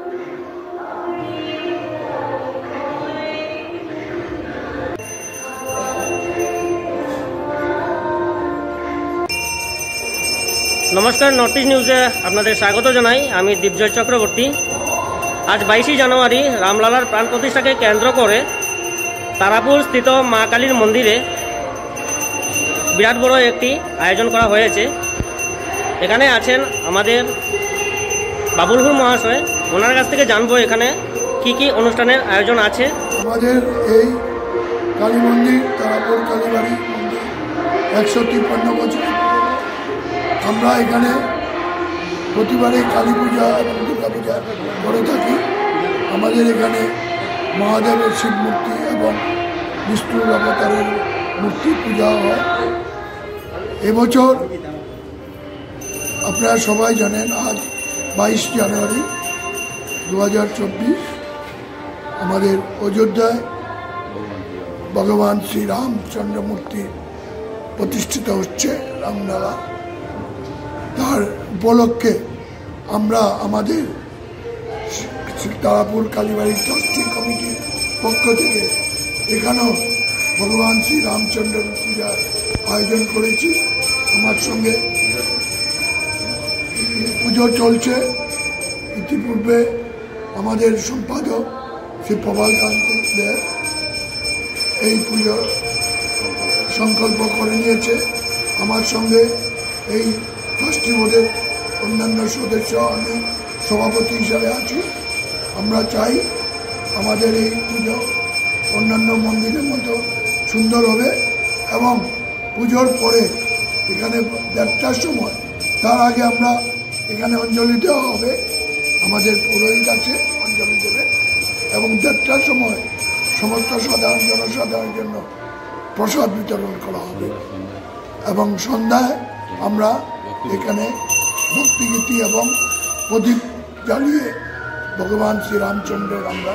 नमस्कार, north east न्यूज़े आपनादेर स्वागत जानाई। आमी दीपजय चक्रवर्ती। आज 22 জানুয়ারি रामलालार प्राण प्रतिष्ठा के केंद्र करे तारापुर स्थित मा कालीर मंदिरे बिराट बड़ो एकटी आयोजन करा हयेछे। एखाने आछेन आमादेर बाबुलपुर महाशय। ओनार काछ थेके जानबो एखाने की अनुष्ठानेर आयोजन आछे। आमादेर एई काली मंदिर तारापुर कालीबाड़ी मंदिर 153 বছর। আমরা এখানে প্রতিবারে কালী পূজা এবং দুর্গা পূজা করে থাকি। আমাদের এখানে মহাদেবের শিব মূর্তি এবং বিষ্ণুর অবতারের মূর্তি পূজা হয়। এবছর আপনারা সবাই জানেন আজ 22 জানুয়ারি 2024 আমাদের অযোধ্যায় ভগবান শ্রী রামচন্দ্র মূর্তি প্রতিষ্ঠিত হচ্ছে রামলালা। তার উপলক্ষে আমরা আমাদের তারাপুর কালীবাড়ি ট্রাস্টি কমিটির পক্ষ থেকে এখানেও ভগবান শ্রী রামচন্দ্র পূজার আয়োজন করেছি। আমার সঙ্গে পুজো চলছে। ইতিপূর্বে আমাদের সম্পাদক শ্রী প্রবালকান্তি দেব এই পুজোর সংকল্প করে নিয়েছে। আমার সঙ্গে এই ট্রাস্টি বোর্ডের অন্যান্য সদস্য, আমি সভাপতি হিসাবে আছি। আমরা চাই আমাদের এই পুজো অন্যান্য মন্দিরের মতো সুন্দর হবে এবং পুজোর পরে এখানে 1:30টার সময়, তার আগে আমরা এখানে অঞ্জলি দেওয়া হবে। আমাদের পুরোহিত আছে, অঞ্জলি দেবে এবং 1:30টার সময় সমস্ত সাধারণ জনসাধারণের জন্য প্রসাদ বিতরণ করা হবে এবং সন্ধ্যায় আমরা এখানে ভক্তিগীতি এবং প্রদীপ জ্বালিয়ে ভগবান শ্রী রামচন্দ্রের আমরা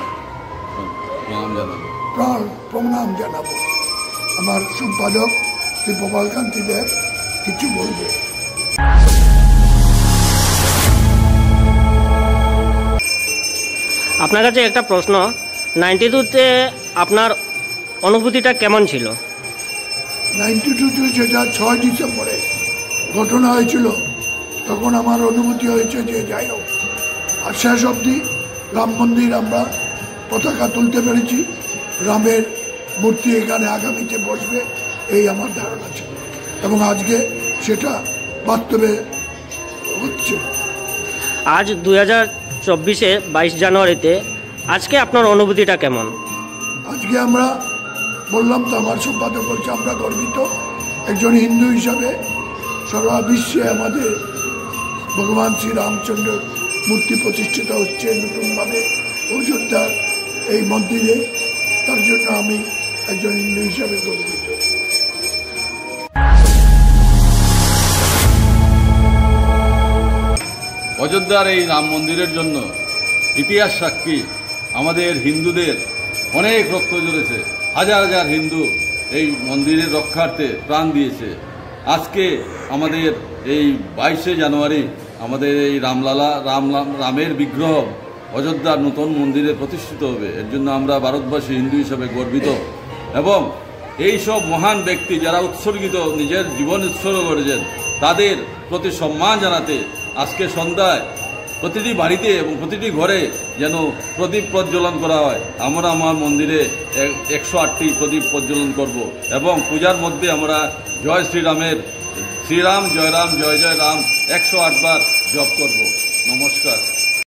প্রণাম জানাবো। আমার সম্পাদক শ্রী প্রবালকান্তি দেব কিছু বলবে। আপনার কাছে একটা প্রশ্ন, 92-তে আপনার অনুভূতিটা কেমন ছিল? 92-তে যেটা 6 ডিসেম্বরে ঘটনা হয়েছিল, তখন আমার অনুভূতি হয়েছে যে যাই হোক আর শেষ অবধি রাম মন্দির আমরা পতাকা তুলতে পেরেছি। রামের মূর্তি এখানে আগামীতে বসবে এই আমার ধারণা ছিল এবং আজকে সেটা বাস্তবে হচ্ছে। আজ 2024-এ 22 জানুয়ারিতে আজকে আপনার অনুভূতিটা কেমন? আজকে আমরা বললাম তো, আমার সম্পাদক বলছে আমরা গর্বিত একজন হিন্দু হিসাবে। সারা বিশ্বে আমাদের ভগবান শ্রী রামচন্দ্রের মূর্তি প্রতিষ্ঠিত হচ্ছে নতুনভাবে অযোধ্যার এই মন্দিরে। তার জন্য আমি একজন হিন্দু হিসাবে গর্বিত। অযোধ্যার এই রাম মন্দিরের জন্য ইতিহাস সাক্ষী আমাদের হিন্দুদের অনেক রক্ত ঝরেছে। হাজার হাজার হিন্দু এই মন্দিরের রক্ষার্থে প্রাণ দিয়েছে। আজকে আমাদের এই 22 জানুয়ারি আমাদের এই রামের বিগ্রহ অযোধ্যার নতুন মন্দিরে প্রতিষ্ঠিত হবে। এর জন্য আমরা ভারতবাসী হিন্দু হিসাবে গর্বিত এবং এই সব মহান ব্যক্তি যারা উৎসর্গিত নিজের জীবন উৎসর্গ করেছেন তাদের প্রতি সম্মান জানাতে আজকে সন্ধ্যায় প্রতিটি বাড়িতে এবং প্রতিটি ঘরে যেন প্রদীপ প্রজ্বলন করা হয়। আমরা আমার মন্দিরে 108টি প্রদীপ প্রজ্বলন করব এবং পূজার মধ্যে আমরা জয় শ্রীরামের শ্রীরাম জয় রাম জয় জয় রাম 108 বার জপ করব। নমস্কার।